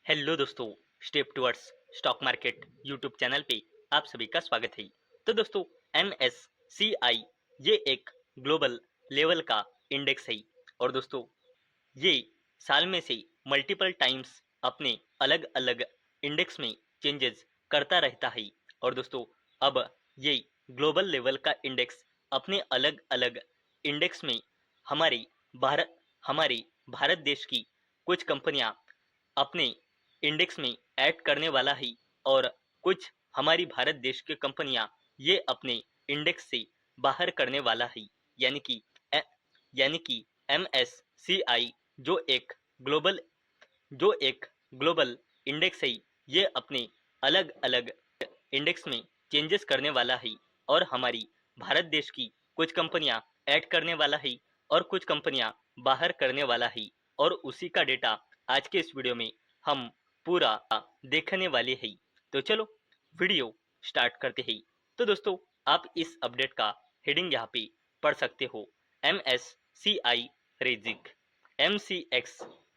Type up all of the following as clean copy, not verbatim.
Hello दोस्तों, step towards stock market YouTube channel पे आप सभी का स्वागत है। तो दोस्तों, MSCI ये एक ग्लोबल लेवल का इंडेक्स है और दोस्तों ये साल में से मल्टीपल टाइम्स अपने अलग अलग इंडेक्स में चेंजेस करता रहता है। और दोस्तों अब ये ग्लोबल लेवल का इंडेक्स अपने अलग अलग इंडेक्स में हमारे भारत हमारे भारत देश की कुछ कंपनियां अपने इंडेक्स में ऐड करने वाला है और कुछ हमारी भारत देश की कंपनियां ये अपने इंडेक्स से बाहर करने वाला है। यानी कि ए- यानी कि MSCI जो एक ग्लोबल जो एक ग्लोबल इंडेक्स है ये अपने अलग अलग इंडेक्स में चेंजेस करने वाला है और हमारी भारत देश की कुछ कंपनियां ऐड करने वाला है और कुछ कंपनियां बाहर करने वाला है। और उसी का डेटा आज के इस वीडियो में हम पूरा देखने वाले हैं। तो चलो वीडियो स्टार्ट करते हैं। तो दोस्तों आप इस अपडेट का हेडिंग यहाँ पे पढ़ सकते हो। MSCI रेजिक MCX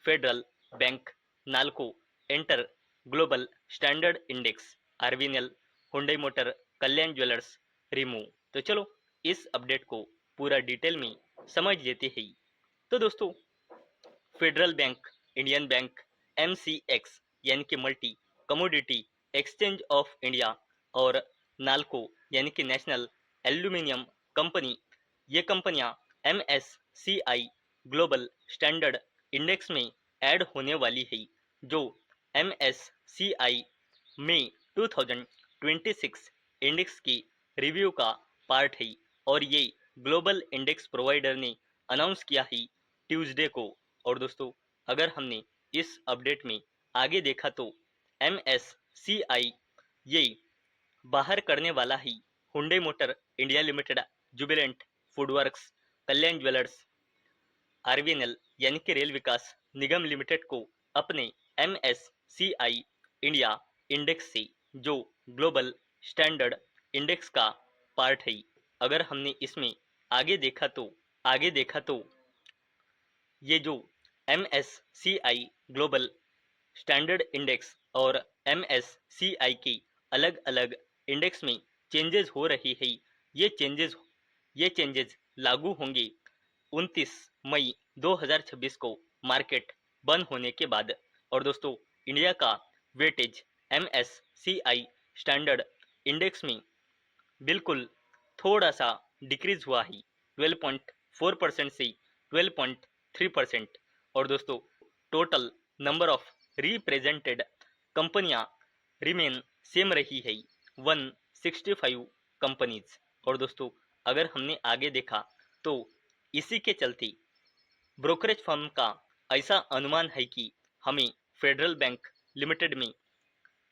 फेडरल बैंक नाल्को एंटर global standard index RVNL Hyundai Motor Kalyan Jewellers remove. तो चलो इस अपडेट को पूरा डिटेल में समझ लेते हैं। तो दोस्तों federal bank, Indian bank, MCX यानी कि multi commodity exchange of India और नाल्को यानी कि नेशनल एल्यूमिनियम कंपनी, ये कंपनियां MSCI ग्लोबल स्टैंडर्ड इंडेक्स में ऐड होने वाली है जो MSCI में 2026 इंडेक्स की रिव्यू का पार्ट है। और ये ग्लोबल इंडेक्स प्रोवाइडर ने अनाउंस किया है ट्यूसडे को। और दोस्तों अगर हमने इस अपडेट में आगे देखा तो MSCI ये बाहर करने वाला है Hyundai Motor India Limited, Jubilant FoodWorks, Kalyan Jewellers, RVNL यानी कि रेल विकास निगम लिमिटेड को अपने MSCI इंडिया इंडेक्स से, जो ग्लोबल स्टैंडर्ड इंडेक्स का पार्ट है। अगर हमने इसमें आगे देखा तो ये जो MSCI ग्लोबल स्टैंडर्ड इंडेक्स और MSCI की अलग अलग इंडेक्स में चेंजेस हो रही है, ये चेंजेस लागू होंगे 29 मई 2026 को मार्केट बंद होने के बाद। और दोस्तों इंडिया का वेटेज MSCI स्टैंडर्ड इंडेक्स में बिल्कुल थोड़ा सा डिक्रीज हुआ है 12.4% से 12.3%। और दोस्तों टोटल नंबर ऑफ रिप्रेजेंटेड कंपनियां रिमेन सेम रही है 165 कंपनीज। और दोस्तों अगर हमने आगे देखा तो इसी के चलते ब्रोकरेज फर्म का ऐसा अनुमान है कि हमें फेडरल बैंक लिमिटेड में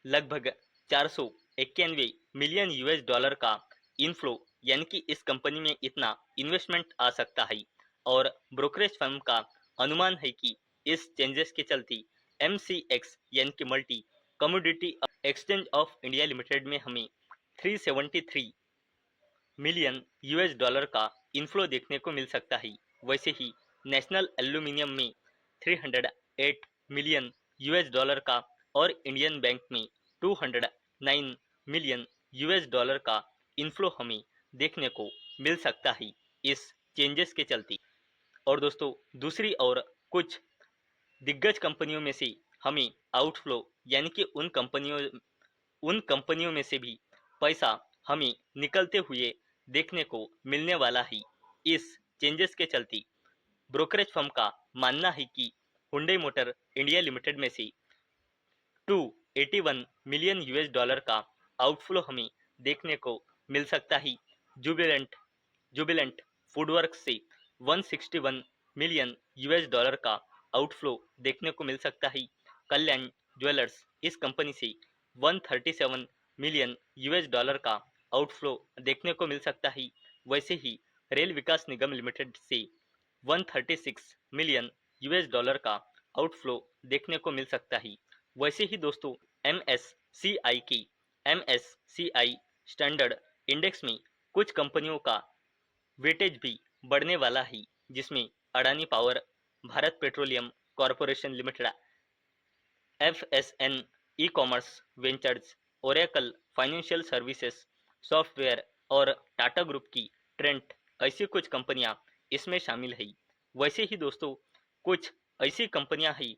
लगभग 491 मिलियन US डॉलर का इनफ्लो, यानी कि इस कंपनी में इतना इन्वेस्टमेंट आ सकता है। और ब्रोकरेज फर्म का अनुमान है कि इस चेंजेस के चलते MCX यानी कि multi commodity exchange of India limited में हमें 373 मिलियन US डॉलर का इनफ्लो देखने को मिल सकता है। वैसे ही नेशनल एल्यूमिनियम में 308 मिलियन US डॉलर का और इंडियन बैंक में 209 मिलियन US डॉलर का इनफ्लो हमें देखने को मिल सकता है इस चेंजेस के चलते। और दोस्तों दूसरी ओर कुछ दिग्गज कंपनियों में से हमें आउटफ्लो, यानी कि उन कंपनियों में से भी पैसा हमें निकलते हुए देखने को मिलने वाला है इस चेंजेस के चलते। ब्रोकरेज फर्म का मानना है कि हुंडई मोटर इंडिया लिमिटेड में से 281 मिलियन US डॉलर का आउटफ्लो हमें देखने को मिल सकता है। जुबिलेंट जुबिलेंट फूडवर्क से 161 मिलियन US डॉलर का आउटफ्लो देखने को मिल सकता है। कल्याण ज्वेलर्स इस कंपनी से 137 मिलियन US डॉलर का आउटफ्लो देखने को मिल सकता है। वैसे ही रेल विकास निगम लिमिटेड से 136 मिलियन US डॉलर का आउटफ्लो देखने को मिल सकता है। वैसे ही दोस्तों MSCI स्टैंडर्ड इंडेक्स में कुछ कंपनियों का वेटेज भी बढ़ने वाला है, जिसमें Adani power, Bharat petroleum corporation limited, FSN e commerce ventures, Oracle financial services software और टाटा ग्रुप की ट्रेंट, ऐसी कुछ कंपनियां इसमें शामिल है। वैसे ही दोस्तों कुछ ऐसी कंपनियां हैं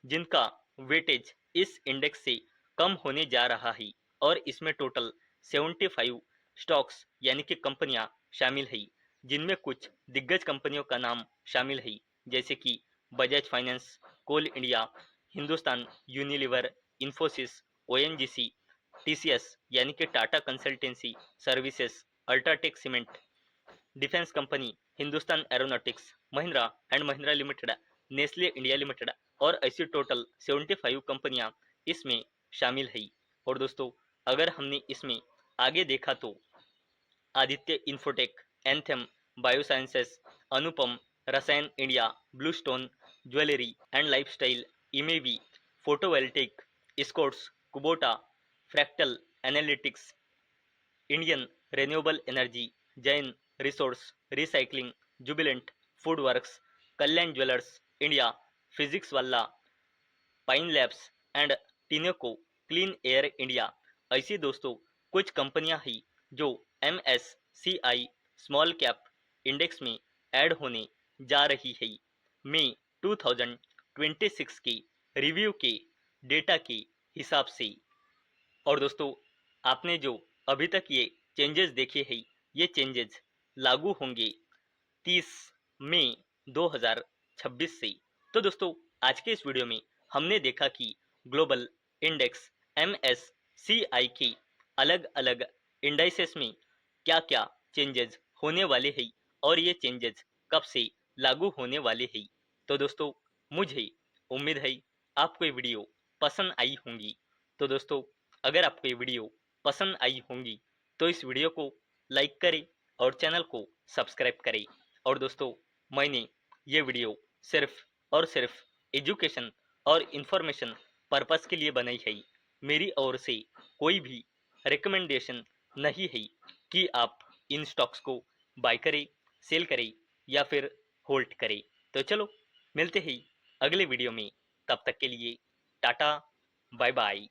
जिनका वेटेज इस इंडेक्स से कम होने जा रहा है और इसमें टोटल 75 स्टॉक्स यानी कि कंपनियां शामिल है, जिनमें कुछ दिग्गज कंपनियों का नाम शामिल है, जैसे कि Bajaj Finance, Coal India, Hindustan Unilever, Infosys, ONGC, TCS यानी कि Tata Consultancy Services, UltraTech Cement, defence company Hindustan Aeronautics, Mahindra and Mahindra Limited, Nestle India Limited और ऐसी टोटल 75 कंपनियां इसमें शामिल है। और दोस्तों अगर हमने इसमें आगे देखा तो Aditya Infotech, Anthem Biosciences, Anupam Rasayan India, BlueStone Jewellery and Lifestyle, Emmvee Photovoltaic, स्कोट्स, Kubota, Fractal Analytics, Indian Renewable Energy, Jain Resource Recycling, Jubilant Food Works, Kalyan Jewellers India, Physics Wallah, Pine Labs and Tenneco Clean Air India, ऐसी दोस्तों कुछ कंपनियां हैं जो MSCI स्मॉल कैप इंडेक्स में add होने जा रही है मई 2026 के रिव्यू के डेटा के हिसाब से। और दोस्तों आपने जो अभी तक ये चेंजेस देखे हैं, ये चेंजेस लागू होंगे 30 मई 2026 से। तो दोस्तों आज के इस वीडियो में हमने देखा कि ग्लोबल इंडेक्स MSCI की अलग अलग इंडाइसेस में क्या क्या चेंजेस होने वाले हैं और ये चेंजेस कब से लागू होने वाले हैं। तो दोस्तों मुझे उम्मीद है आपको ये वीडियो पसंद आई होंगी। तो दोस्तों अगर आपको ये वीडियो पसंद आई होंगी तो इस वीडियो को लाइक करें और चैनल को सब्सक्राइब करें। और दोस्तों मैंने ये वीडियो सिर्फ और सिर्फ एजुकेशन और इंफॉर्मेशन पर्पस के लिए बनाई है। मेरी ओर से कोई भी रिकमेंडेशन नहीं है कि आप इन स्टॉक्स को बाय करें, सेल करें या फिर होल्ड करें। तो चलो मिलते हैं अगले वीडियो में, तब तक के लिए टाटा बाय बाय।